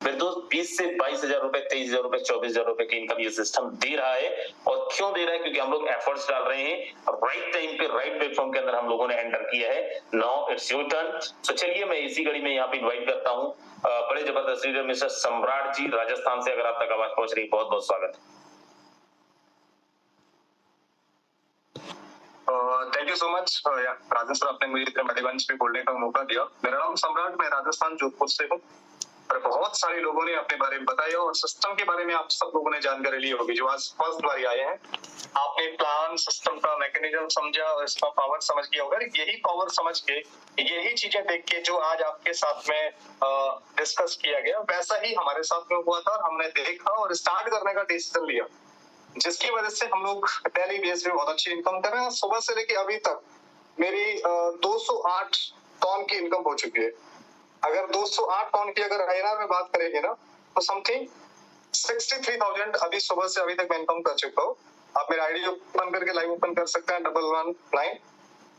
मेरे दोस्त 20 से 22,000 रुपए, 23,000 रुपए, 24,000 रुपए की इनकम ये सिस्टम दे रहा है। और क्यों दे रहा है? क्योंकि हम लोग एफर्ट्स डाल रहे हैं और राइट टाइम पे राइट प्लेटफॉर्म के अंदर हम लोगों ने एंटर किया है। Now it's your turn. So चलिए मैं इसी घड़ी में यहाँ पे इन्वाइट करता हूँ बड़े जबरदस्त लीडर मिस्टर सम्राट जी राजस्थान से। अगर आप तक आवाज पहुंच रही, बहुत बहुत स्वागत। Thank you so much Rajan sir, आपने मुझे इतने बड़े मंच पे बोलने का मौका दिया। मेरा नाम सम्राट, मैं राजस्थान जोधपुर से हूँ और बहुत सारे लोगों ने अपने बारे में बताया और सिस्टम के बारे में आप सब लोगों ने जानकारी ली होगी जो आज फर्स्ट बार आए हैं। आपने प्लान सिस्टम का मैकेनिज्म समझा और इसका पावर समझ गया होगा। यही पावर समझ के, यही चीजें देख के जो आज आपके साथ में डिस्कस किया गया, वैसा ही हमारे साथ में हुआ था। हमने देखा और स्टार्ट करने का डिसीजन लिया, जिसकी वजह से हम लोग डेली बेस पे बहुत अच्छी इनकम कर रहे हैं। सुबह से लेके अभी तक मेरी 208 टन की इनकम हो चुकी है। अगर 208 टन की अगर INR में बात करेंगे ना, तो समथिंग 63,000 अभी सुबह से अभी तक मैं इनकम कर चुका हूँ। आप मेरा आईडी ओपन करके लाइव ओपन कर सकते हैं 119।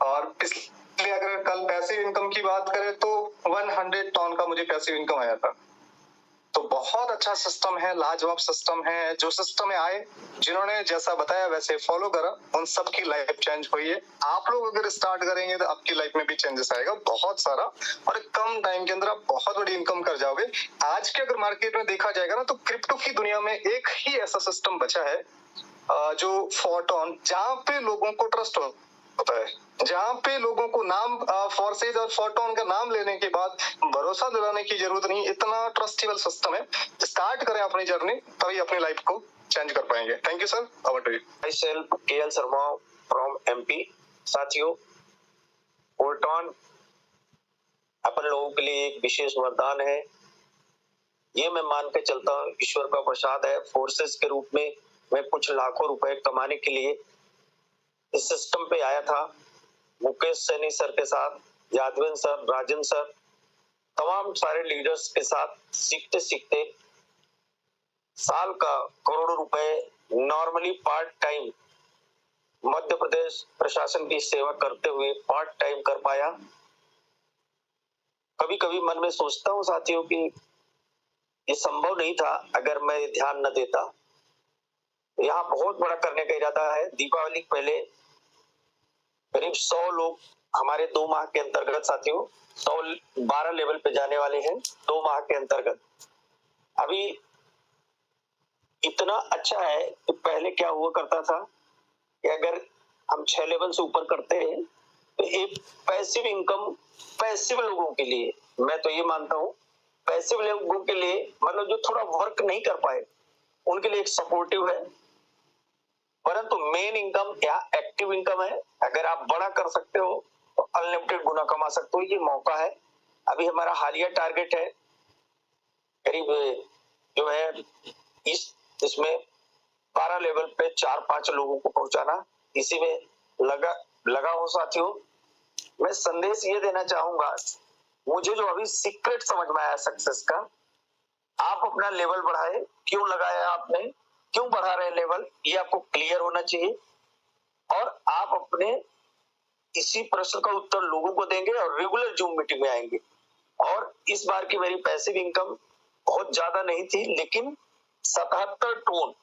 और इसलिए अगर कल पैसिव इनकम की बात करें तो 100 टन का मुझे पैसिव इनकम आया था। तो बहुत अच्छा सिस्टम है, लाजवाब सिस्टम है। जो सिस्टम में आए, जिन्होंने जैसा बताया वैसे फॉलो करा, उन सबकी लाइफ चेंज हुई है। आप लोग अगर स्टार्ट करेंगे तो आपकी लाइफ में भी चेंजेस आएगा बहुत सारा, और कम टाइम के अंदर आप बहुत बड़ी इनकम कर जाओगे। आज के अगर मार्केट में देखा जाएगा ना, तो क्रिप्टो की दुनिया में एक ही ऐसा सिस्टम बचा है जो फोर्टोन, जहाँ पे लोगों को ट्रस्ट होता है, जहाँ पे लोगों को नाम फोर्सेज और फोर्टोन का नाम लेने के बाद भरोसा दिलाने की जरूरत नहीं। इतना ट्रस्टेबल सिस्टम है। स्टार्ट करें अपनी जर्नी, तभी अपनी लाइफ को चेंज कर पाएंगे। Thank you sir. Over to you. Myself KL Sharma from MP। साथियों, फोर्टोन अपन लोगों के लिए एक विशेष वरदान है। ये मैं मान के चलता हूँ ईश्वर का प्रसाद है। फोर्सेस के रूप में मैं कुछ लाखों रुपए कमाने के लिए इस सिस्टम पे आया था। मुकेश सैनी सर के साथ, यादवेंद्र सर, राजन सर, तमाम सारे लीडर्स के साथ सीखते सीखते साल का करोड़ों रुपए normally part time Madhya Pradesh प्रशासन की सेवा करते हुए पार्ट टाइम कर पाया। कभी कभी मन में सोचता हूँ साथियों कि ये संभव नहीं था अगर मैं ध्यान न देता। यहाँ बहुत बड़ा करने का इरादा है। दीपावली पहले करीब 100 लोग हमारे 2 माह के अंतर्गत, साथियों 112 लेवल पे जाने वाले हैं 2 माह के अंतर्गत। अभी इतना अच्छा है कि पहले क्या हुआ करता था कि अगर हम 6 लेवल से ऊपर करते हैं तो एक पैसिव इनकम पैसिव लोगों के लिए, मैं तो ये मानता हूँ पैसिव लोगों के लिए, मतलब जो थोड़ा वर्क नहीं कर पाए उनके लिए एक सपोर्टिव है। परंतु मेन इनकम या एक्टिव इनकम है। अगर आप बड़ा कर सकते हो तो अनलिमिटेड गुना कमा सकते हो। ये मौका है। अभी हमारा हालिया टारगेट है करीब जो है इसमें 12 लेवल पे 4-5 लोगों को पहुंचाना। इसी में लगा हो साथियों। मैं संदेश ये देना चाहूंगा, मुझे जो अभी सीक्रेट समझ में आया सक्सेस का, आप अपना लेवल बढ़ाए। क्यों लगाया आपने, क्यों बढ़ा रहे लेवल, ये आपको क्लियर होना चाहिए। और आप अपने इसी प्रश्न का उत्तर लोगों को देंगे और रेगुलर जूम मीटिंग में आएंगे। और इस बार की मेरी पैसिव इनकम बहुत ज्यादा नहीं थी, लेकिन 77 टोन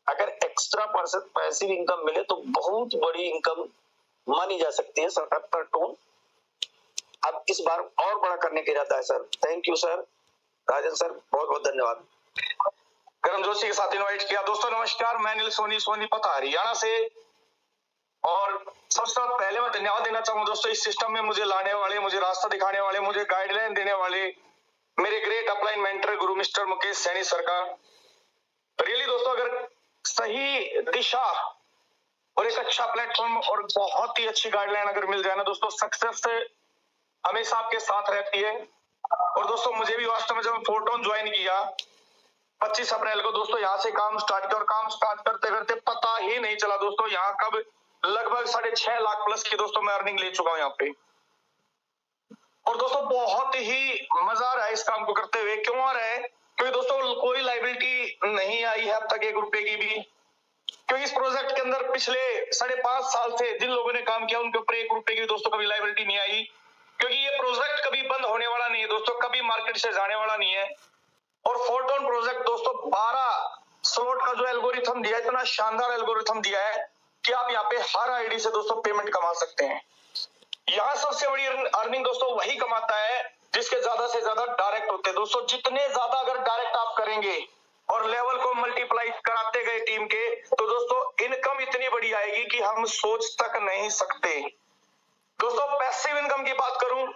अगर एक्स्ट्रा पैसिव इनकम मिले तो बहुत बड़ी इनकम मानी जा सकती है। 77 टोन अब इस बार और बड़ा करने का इरादा है sir. Thank you sir. Rajan sir बहुत बहुत धन्यवाद। करम जोशी के साथ इनवाइट किया। दोस्तों नमस्कार, मैं अनिल सोनीपत हरियाणा से। और सबसे पहले मैं धन्यवाद देना चाहूंगा दोस्तों इस सिस्टम में मुझे लाने वाले, मुझे रास्ता दिखाने वाले, मुझे गाइडलाइन देने वाले मेरे ग्रेट अपलाइन मेंटर गुरु मिस्टर मुकेश सैनी सर का। रियली दोस्तों, अगर सही दिशा और एक अच्छा प्लेटफॉर्म और बहुत ही अच्छी गाइडलाइन अगर मिल जाए ना दोस्तों, सक्सेस हमेशा आपके साथ रहती है। और दोस्तों मुझे भी वास्तव में जब फोर्टोन ज्वाइन किया 25 अप्रैल को दोस्तों, यहाँ से काम स्टार्ट किया और काम स्टार्ट करते करते पता ही नहीं चला दोस्तों यहाँ कब लगभग 6.5 लाख प्लस की दोस्तों मैं अर्निंग ले चुका हूँ यहाँ पे। और दोस्तों बहुत ही मजा आ रहा है इस काम को करते हुए। क्यों आ रहा है? क्योंकि दोस्तों कोई लायबिलिटी नहीं आई है अब तक 1 रुपए की भी। क्योंकि इस प्रोजेक्ट के अंदर पिछले 5.5 साल से जिन लोगों ने काम किया उनके ऊपर 1 रुपए की दोस्तों कभी लायबिलिटी नहीं आई। क्योंकि ये प्रोजेक्ट कभी बंद होने वाला नहीं है दोस्तों, कभी मार्केट से जाने वाला नहीं है। और फोर्टोन प्रोजेक्ट दोस्तों 12 स्लॉट का जो एल्गोरिथम दिया है, इतना शानदार एल्गोरिथम दिया है कि आप यहाँ पे हर आईडी से दोस्तों पेमेंट कमा सकते हैं। यहाँ सबसे बड़ी अर्निंग दोस्तों वही कमाता है जिसके ज्यादा से ज्यादा डायरेक्ट होते हैं। दोस्तों जितने ज्यादा अगर डायरेक्ट आप करेंगे और लेवल को मल्टीप्लाई कराते गए टीम के, तो दोस्तों इनकम इतनी बड़ी आएगी कि हम सोच तक नहीं सकते। दोस्तों पैसिव इनकम की बात करूं,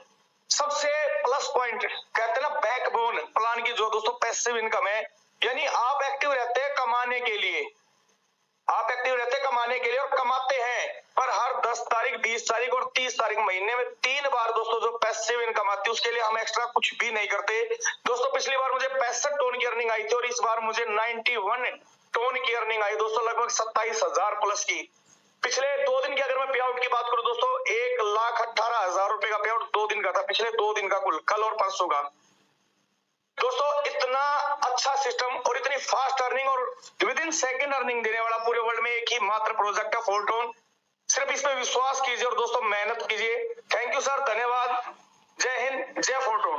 सबसे प्लस पॉइंट कहते हैं ना बैकबोन प्लान की, जो दोस्तों पैसिव इनकम है, यानी आप एक्टिव रहते हैं कमाने के लिए, आप एक्टिव रहते हैं कमाने के लिए और कमाते हैं, पर हर 10 तारीख 20 तारीख और 30 तारीख महीने में 3 बार दोस्तों जो पैसिव इनकम आती है उसके लिए हम एक्स्ट्रा कुछ भी नहीं करते। दोस्तों पिछली बार मुझे 65 टोन की अर्निंग आई थी और इस बार मुझे 91 टोन की अर्निंग आई दोस्तों, लगभग 27,000 प्लस की। पिछले 2 दिन की अगर मैं पे आउट की बात करूं दोस्तों, 1,18,000 रुपए का पे आउट 2 दिन का था, पिछले 2 दिन का कुल, कल और परसों का। दोस्तों इतना अच्छा सिस्टम और इतनी फास्ट अर्निंग और विद इन सेकंड अर्निंग देने वाला पूरे वर्ल्ड में एक ही मात्र प्रोजेक्ट है फोर्टोन। सिर्फ इस पे विश्वास कीजिए और दोस्तों मेहनत कीजिए। थैंक यू सर, धन्यवाद। जय हिंद, जय फोर्टोन।